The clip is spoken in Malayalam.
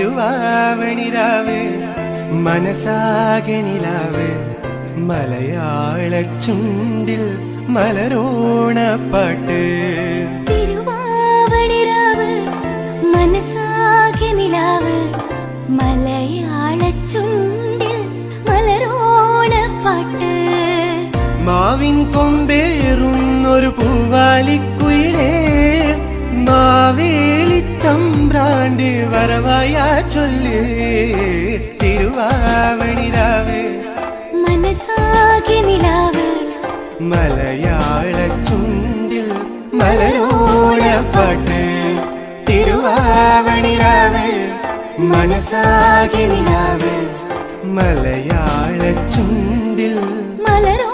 തിരുവാവണിരാവ് മനസാകെ നിലാവ് മലയാള ചുണ്ടിൽ മലരോണപ്പാട്ട് തിരുവാവണിരാവ് മനസാകെ നിലാവ് മലയാള ചുണ്ടിൽ മലരോണപ്പാട്ട് മാവിൻ കൊമ്പേറുന്നൊരു പൂവാലിക്കുയിലേ മാവേലിത്തമ്പ്രാണ്ട് വരവായാ ചൊല്ല് തിരുവാവണിരാവ് മനസാകെ നിലാവ് മലയാള ചുണ്ടിൽ മലരോണപ്പാട്ട് തിരുവാവണിരാവ് മനസാകെ നിലാവ് മലയാള ചുണ്ടിൽ മലരോ